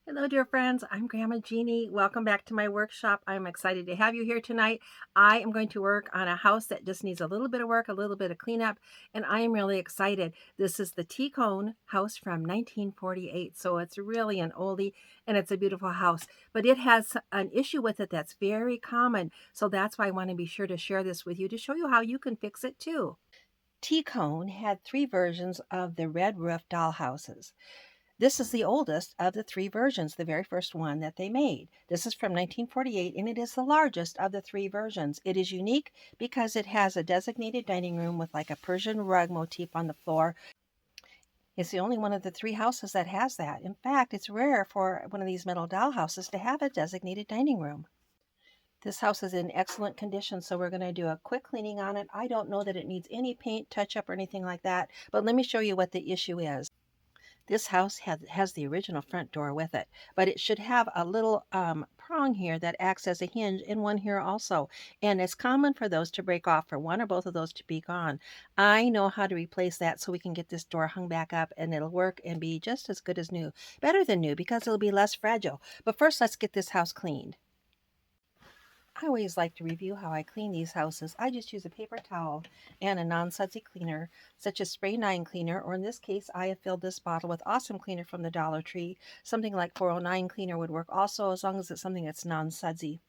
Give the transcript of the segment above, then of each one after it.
Hello, dear friends. I'm Grandma Jeannie. Welcome back to my workshop. I'm excited to have you here tonight. I am going to work on a house that just needs a little bit of work, a little bit of cleanup, and I am really excited. This is the Cohn house from 1948, so it's really an oldie, and it's a beautiful house. But it has an issue with it that's very common, so that's why I want to be sure to share this with you to show you how you can fix it too. Cohn had three versions of the red roof dollhouses. This is the oldest of the three versions, the very first one that they made. This is from 1948, and it is the largest of the three versions. It is unique because it has a designated dining room with like a Persian rug motif on the floor. It's the only one of the three houses that has that. In fact, it's rare for one of these metal doll houses to have a designated dining room. This house is in excellent condition, so we're going to do a quick cleaning on it. I don't know that it needs any paint, touch-up, or anything like that, but let me show you what the issue is. This house has the original front door with it, but it should have a little prong here that acts as a hinge and one here also. And it's common for those to break off, for one or both of those to be gone. I know how to replace that so we can get this door hung back up and it'll work and be just as good as new. Better than new because it'll be less fragile. But first, let's get this house cleaned. I always like to review how I clean these houses. I just use a paper towel and a non-sudsy cleaner, such as Spray 9 cleaner, or in this case, I have filled this bottle with Awesome Cleaner from the Dollar Tree. Something like 409 cleaner would work also, as long as it's something that's non-sudsy.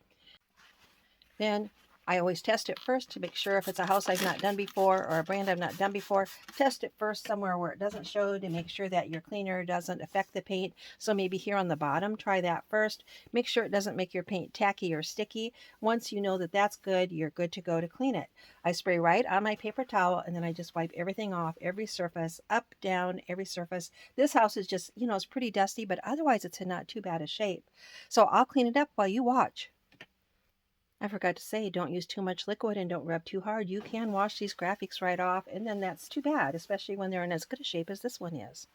Then I always test it first to make sure if it's a house I've not done before or a brand I've not done before. Test it first somewhere where it doesn't show to make sure that your cleaner doesn't affect the paint. So maybe here on the bottom, try that first. Make sure it doesn't make your paint tacky or sticky. Once you know that that's good, you're good to go to clean it. I spray right on my paper towel and then I just wipe everything off, every surface, up, down, every surface. This house is just, it's pretty dusty, but otherwise it's in not too bad a shape. So I'll clean it up while you watch. I forgot to say, don't use too much liquid and don't rub too hard. You can wash these graphics right off, and then that's too bad, especially when they're in as good a shape as this one is.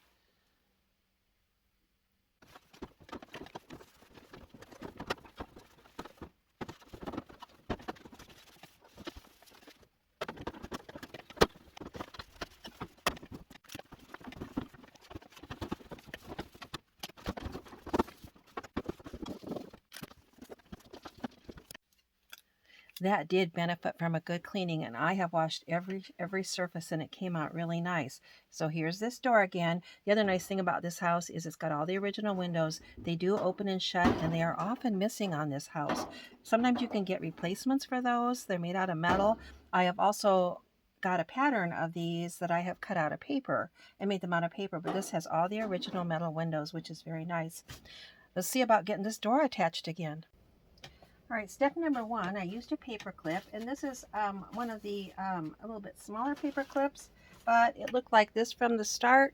That did benefit from a good cleaning, and I have washed every surface and it came out really nice. So here's this door again. The other nice thing about this house is it's got all the original windows. They do open and shut, and they are often missing on this house. Sometimes you can get replacements for those. They're made out of metal. I have also got a pattern of these that I have cut out of paper and made them out of paper, but this has all the original metal windows, which is very nice. Let's see about getting this door attached again. All right, step number one, I used a paper clip, and this is one of the a little bit smaller paper clips, but it looked like this from the start,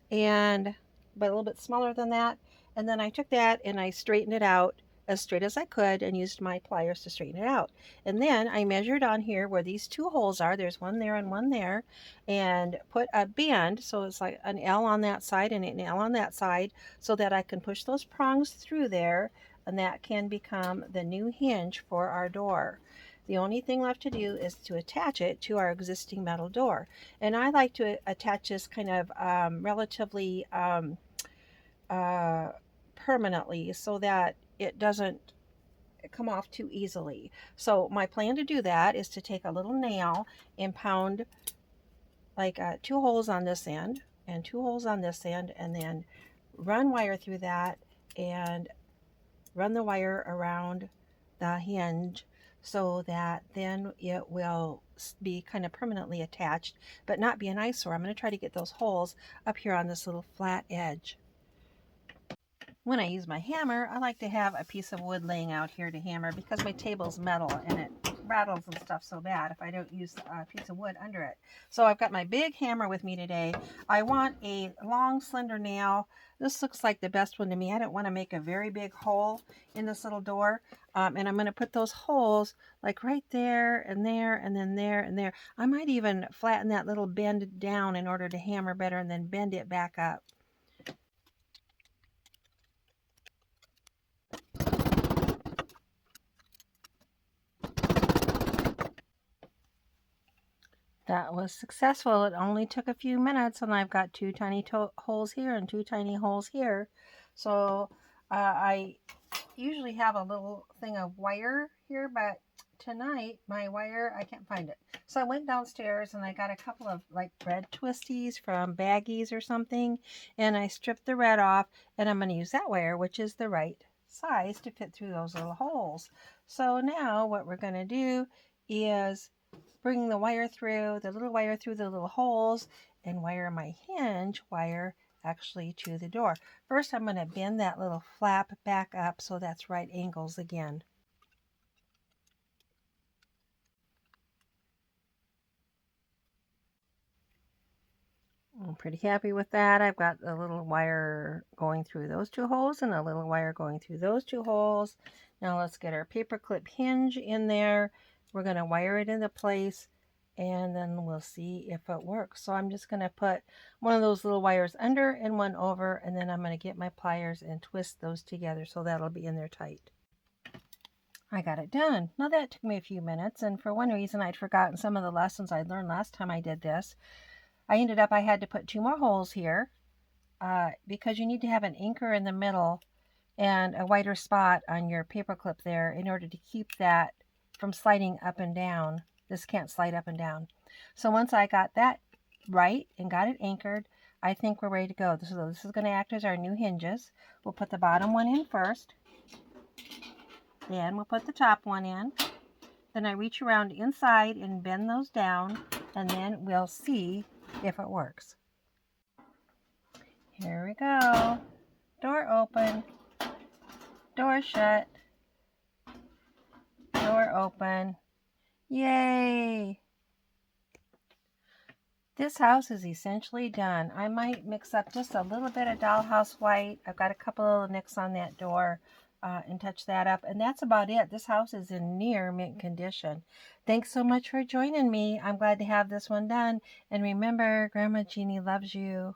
but a little bit smaller than that. And then I took that and I straightened it out as straight as I could and used my pliers to straighten it out. And then I measured on here where these two holes are, there's one there and one there, and put a band, so it's like an L on that side and an L on that side, so that I can push those prongs through there, and that can become the new hinge for our door. The only thing left to do is to attach it to our existing metal door. And I like to attach this kind of relatively permanently so that it doesn't come off too easily. So my plan to do that is to take a little nail and pound like two holes on this end and two holes on this end, and then run wire through that and run the wire around the hinge so that then it will be kind of permanently attached but not be an eyesore. I'm going to try to get those holes up here on this little flat edge. When I use my hammer, I like to have a piece of wood laying out here to hammer because my table's metal and it rattles and stuff so bad if I don't use a piece of wood under it. So I've got my big hammer with me today. I want a long slender nail. This looks like the best one to me. I don't want to make a very big hole in this little door. And I'm going to put those holes like right there and there and then there and there. I might even flatten that little bend down in order to hammer better and then bend it back up. That was successful. It only took a few minutes, and I've got two tiny holes here and two tiny holes here. So I usually have a little thing of wire here, but tonight my wire, I can't find it. So I went downstairs and I got a couple of like bread twisties from Baggies or something, and I stripped the red off, and I'm going to use that wire, which is the right size to fit through those little holes. So now what we're going to do is bring the wire through, the little wire through the little holes, and wire my hinge wire actually to the door. First, I'm going to bend that little flap back up so that's right angles again. I'm pretty happy with that. I've got a little wire going through those two holes and a little wire going through those two holes. Now let's get our paperclip hinge in there. We're going to wire it into place and then we'll see if it works. So I'm just going to put one of those little wires under and one over, and then I'm going to get my pliers and twist those together so that'll be in there tight. I got it done. Now that took me a few minutes, and for one reason I'd forgotten some of the lessons I'd learned last time I did this. I had to put 2 more holes here because you need to have an anchor in the middle and a wider spot on your paper clip there in order to keep that from sliding up and down. This can't slide up and down. So once I got that right and got it anchored, I think we're ready to go. So this is going to act as our new hinges. We'll put the bottom one in first. Then we'll put the top one in. Then I reach around inside and bend those down, and then we'll see if it works. Here we go. Door open. Door shut. Door open. Yay! This house is essentially done. I might mix up just a little bit of Dollhouse white. I've got a couple of nicks on that door and touch that up. And that's about it. This house is in near mint condition. Thanks so much for joining me. I'm glad to have this one done. And remember, Grandma Jeannie loves you.